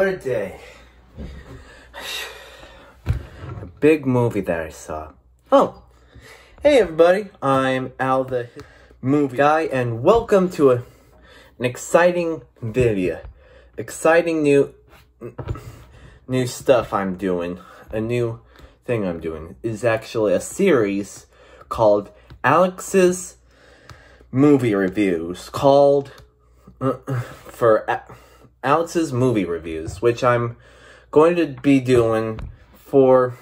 what a day. A big movie that I saw. Oh, hey everybody, I'm Al the Movie Guy, and welcome to an exciting video. Exciting new stuff I'm doing. A new thing I'm doing is actually a series called Alex's Movie Reviews, Alex's Movie Reviews, which I'm going to be doing for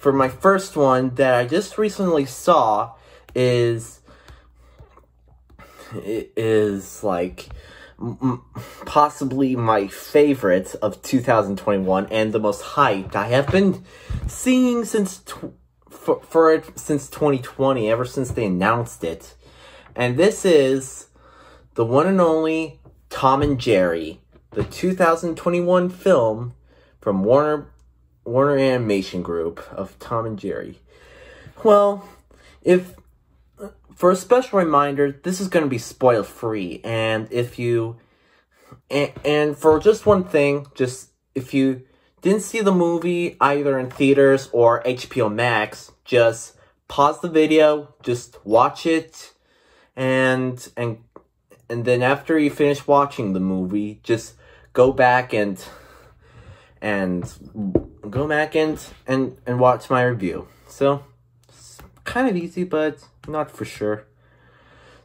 my first one that I just recently saw is like possibly my favorite of 2021 and the most hyped I have been seeing since 2020, ever since they announced it. And this is the one and only Tom and Jerry, the 2021 film from Warner Animation Group of Tom and Jerry. Well, for a special reminder, this is going to be spoiler free, and and for just one thing, if you didn't see the movie either in theaters or HBO Max, just pause the video, just watch it, and then after you finish watching the movie, just go back and watch my review. So it's kind of easy, but not for sure.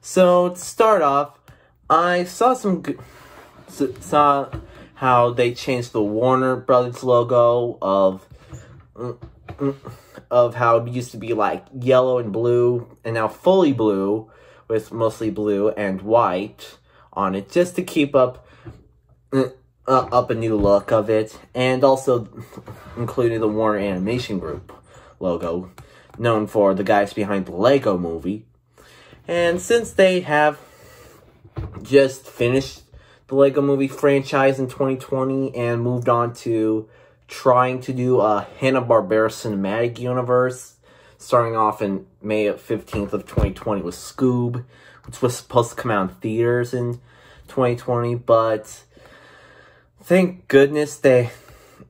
So to start off, I saw how they changed the Warner Brothers logo of how it used to be like yellow and blue, and now fully blue with mostly blue and white on it, just to keep up a new look of it, and also including the Warner Animation Group logo, known for the guys behind the Lego Movie. And since they have just finished the Lego Movie franchise in 2020 and moved on to trying to do a Hanna-Barbera cinematic universe, starting off in May 15th of 2020 with Scoob, which was supposed to come out in theaters in 2020, but thank goodness due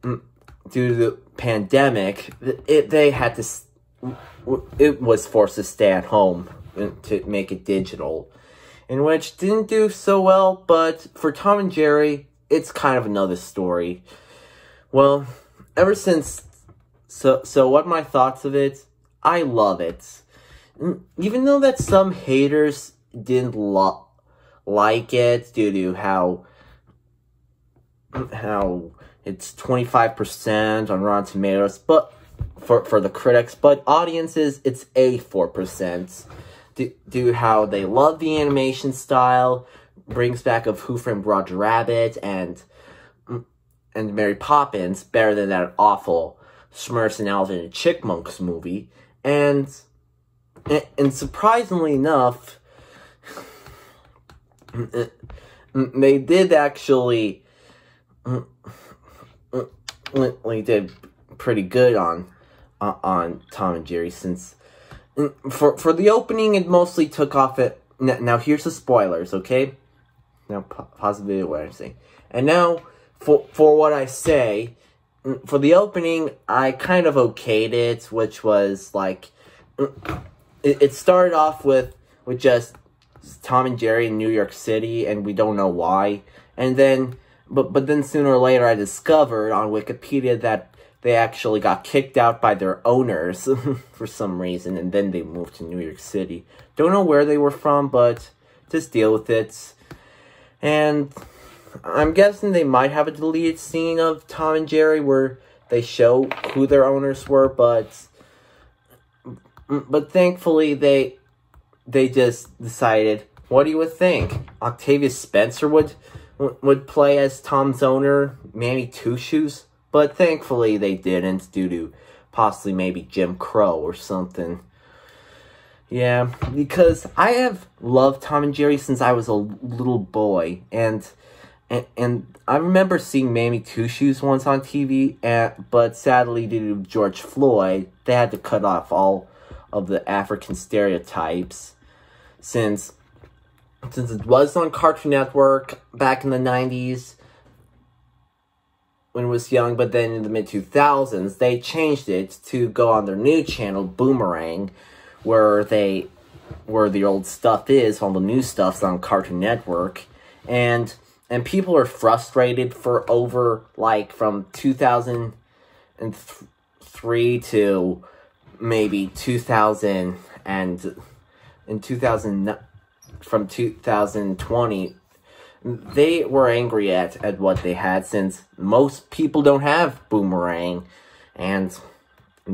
to the pandemic, it was forced to stay at home to make it digital, in which didn't do so well. But for Tom and Jerry, it's kind of another story. Well, ever since, so what are my thoughts of it? I love it. Even though that some haters didn't like it due to how it's 25% on Rotten Tomatoes, but for the critics, but audiences, it's 84%. Due to how they love the animation style, brings back of Who Framed Roger Rabbit and Mary Poppins better than that awful Smurfs and Alvin and Chipmunks movie, and surprisingly enough, they did actually did pretty good on Tom and Jerry, since for the opening it mostly took off it. Now here's the spoilers, okay? Now pause the video what I'm saying. And now for what I say, for the opening I kind of okayed it, which was like it started off with just Tom and Jerry in New York City, and we don't know why. And then but then sooner or later I discovered on Wikipedia that they actually got kicked out by their owners for some reason, and then they moved to New York City. Don't know where they were from, but just deal with it. And I'm guessing they might have a deleted scene of Tom and Jerry where they show who their owners were, but thankfully they just decided, what do you think? Octavia Spencer would play as Tom's owner, Manny Two Shoes? But thankfully they didn't, due to possibly maybe Jim Crow or something. Yeah, because I have loved Tom and Jerry since I was a little boy, and I remember seeing Mammy Two Shoes once on TV, but sadly due to George Floyd, they had to cut off all of the African stereotypes, since it was on Cartoon Network back in the 90s. when it was young, but then in the mid-2000s, they changed it to go on their new channel, Boomerang, where the old stuff is, all the new stuff's on Cartoon Network, and people are frustrated for over, like, from 2003 to maybe 2000, and in 2000, from 2020, they were angry at what they had, since most people don't have Boomerang and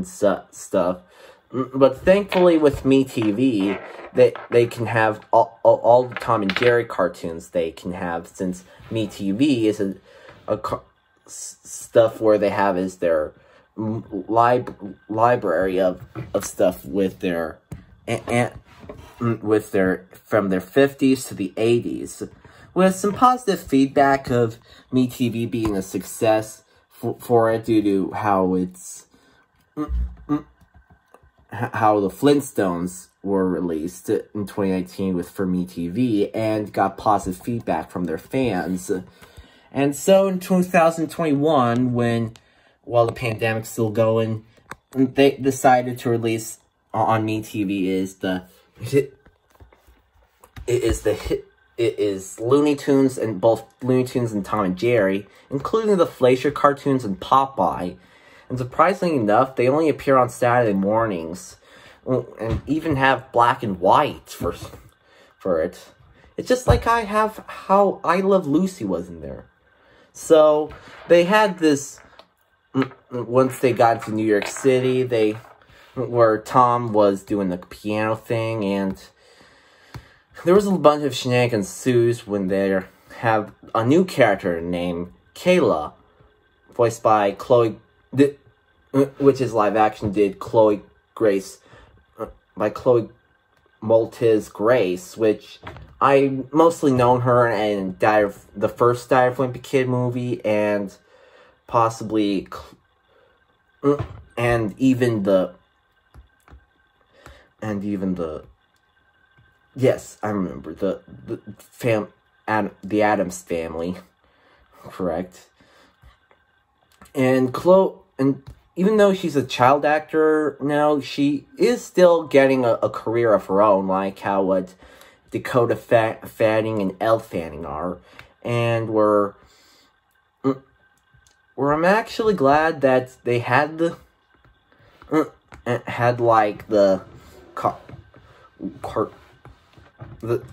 stuff. But thankfully with MeTV, they can have all the Tom and Jerry cartoons they can have, since MeTV is stuff where they have is their library of stuff with their from their 50s to the 80s, with some positive feedback of MeTV being a success for it due to how the Flintstones were released in 2019 for MeTV, and got positive feedback from their fans. And so in 2021, while the pandemic's still going, they decided to release on MeTV is Looney Tunes, and both Looney Tunes and Tom and Jerry, including the Fleischer cartoons and Popeye. And surprisingly enough, they only appear on Saturday mornings, and even have black and white for it. It's just like how I Love Lucy was in there. So they had this, once they got to New York City, where Tom was doing the piano thing, and there was a bunch of shenanigans ensues when they have a new character named Kayla, voiced by Chloe, which is live action, by Chloe Maltese Grace, which I mostly known her in the first Diary of a Wimpy Kid movie, and possibly, and even the, yes, I remember, the Addams Family, correct. And even though she's a child actor now, she is still getting a career of her own, like how Dakota Fanning and Elle Fanning are. And I'm actually glad that they had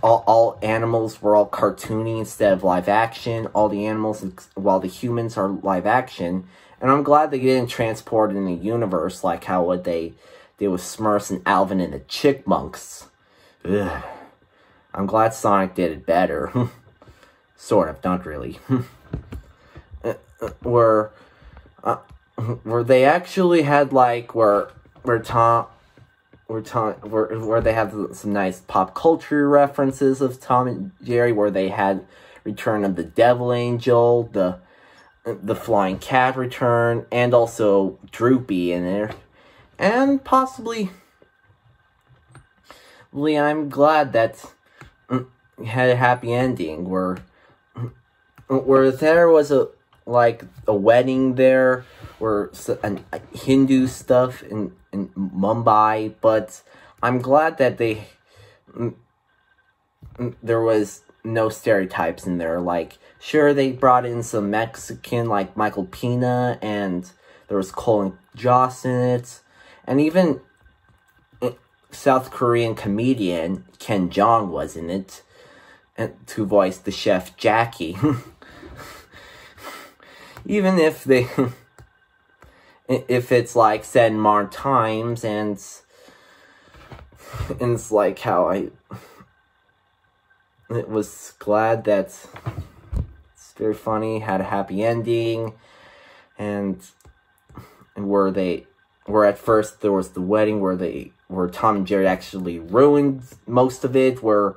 all animals were all cartoony instead of live action. All the animals, while the humans are live action. And I'm glad they didn't transport it in the universe like how they did with Smurfs and Alvin and the Chipmunks. Ugh. I'm glad Sonic did it better. Sort of, not really. Where they actually had where they have some nice pop culture references of Tom and Jerry, where they had Return of the Devil Angel, the Flying Cat return, and also Droopy in there. And possibly, I'm glad that it had a happy ending, where there was a wedding there, where Hindu stuff in Mumbai, but I'm glad that there was no stereotypes in there. Sure, they brought in some Mexican, like Michael Pena, and there was Colin Jost in it, and even South Korean comedian Ken Jeong was in it, and to voice the chef Jackie. Even if it's set in modern times, and it's how it was glad that it's very funny, had a happy ending, and where at first there was the wedding where Tom and Jerry actually ruined most of it, where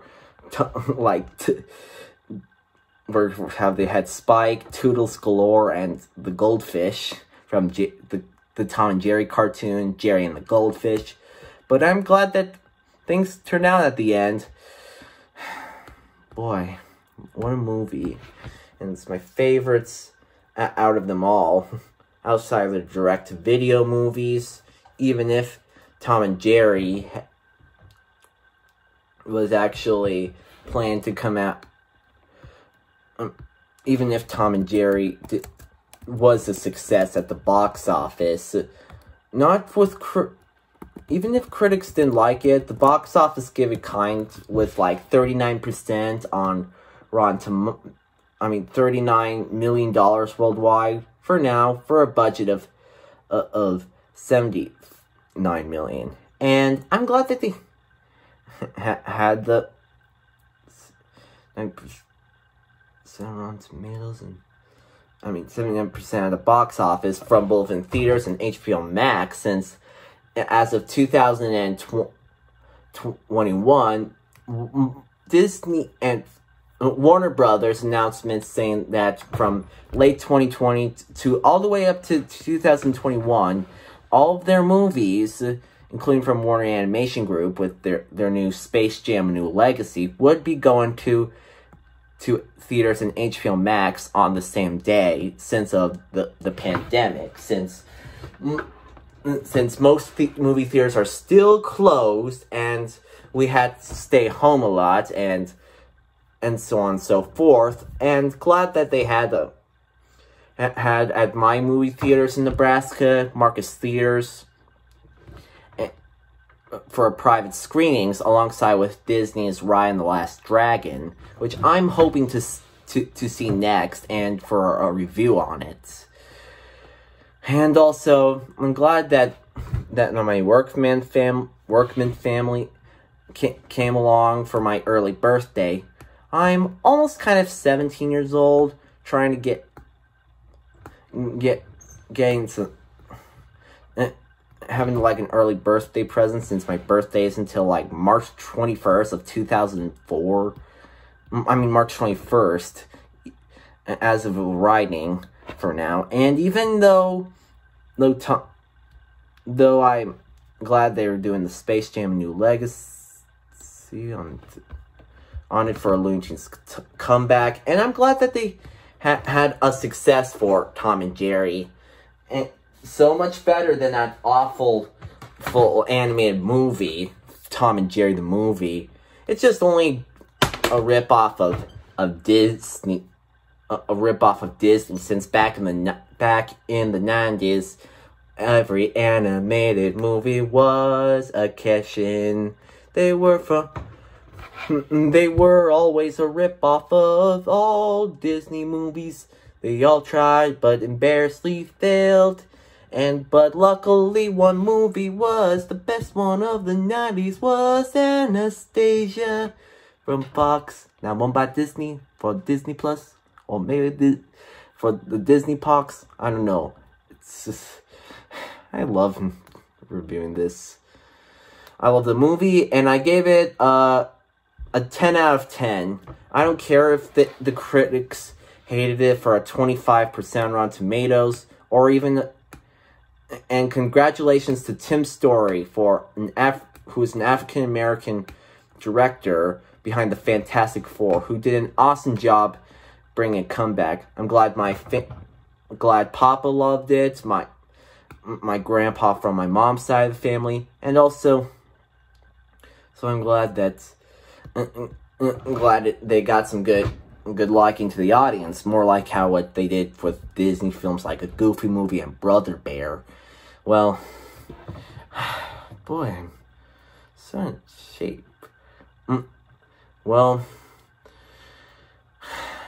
how they had Spike, Toodles Galore, and the Goldfish from the Tom and Jerry cartoon, Jerry and the Goldfish. But I'm glad that things turned out at the end. Boy, what a movie. And it's my favorites out of them all, outside of the direct-to-video movies, even if Tom and Jerry was actually planned to come out, even if Tom and Jerry was a success at the box office, even if critics didn't like it, the box office gave it kind with like 39% on $39 million worldwide for now, for a budget of $79 million. And I'm glad that they had the 9% on Tomatoes, and 79% of the box office from both in theaters and HBO Max, since as of 2021, Disney and Warner Brothers announcements saying that from late 2020 to all the way up to 2021, all of their movies, including from Warner Animation Group with their new Space Jam: A New Legacy, would be going to theaters and HBO Max on the same day since of the pandemic, since most movie theaters are still closed and we had to stay home a lot and so on and so forth. And glad that they had at my movie theaters in Nebraska, Marcus Theaters, for private screenings alongside with Disney's Raya and the Last Dragon, which I'm hoping to see next and for a review on it. And also, I'm glad that my Workman family came along for my early birthday. I'm almost kind of 17 years old, trying to getting to having like an early birthday present, since my birthday is until like March 21st of 2004. March 21st as of writing for now. And even though I'm glad they were doing the Space Jam: New Legacy on it for a Looney Tunes comeback, and I'm glad that they had a success for Tom and Jerry, and so much better than that awful full animated movie, Tom and Jerry the movie. It's just only a ripoff of Disney, since back in the 90s, every animated movie was a cash-in. They were always a ripoff of all Disney movies. They all tried, but embarrassingly failed. But luckily one movie was the best one of the 90s, was Anastasia from Fox. Now one by Disney for Disney Plus, or maybe for the Disney Pox. I don't know. It's just, I love reviewing this. I love the movie, and I gave it a 10 out of 10. I don't care if the critics hated it for a 25% on Rotten Tomatoes, or even. And congratulations to Tim Story who is an African American director behind the Fantastic Four, who did an awesome job bringing a comeback. I'm glad glad Papa loved it, my grandpa from my mom's side of the family, and also, so I'm glad they got some good liking to the audience, more like what they did with Disney films like A Goofy Movie and Brother Bear. Well, boy, I'm so in shape. Well,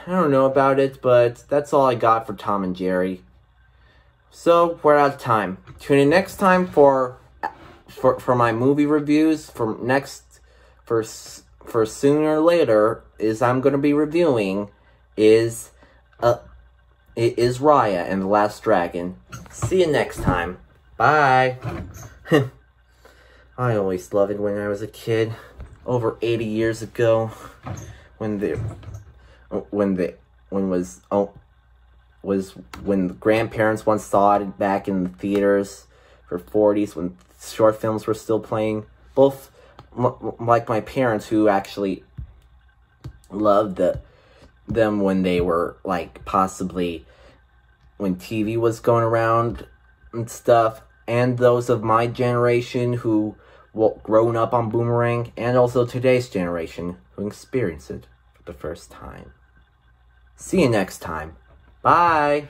I don't know about it, but that's all I got for Tom and Jerry. So, we're out of time. Tune in next time for my movie reviews. For sooner or later, I'm going to be reviewing is Raya and the Last Dragon. See you next time. Bye. I always loved it when I was a kid, over 80 years ago, when the grandparents once saw it back in the theaters for 40s when short films were still playing. Both like my parents, who actually loved them when they were like possibly when TV was going around and stuff, and those of my generation who grown up on Boomerang, and also today's generation who experienced it for the first time. See you next time. Bye!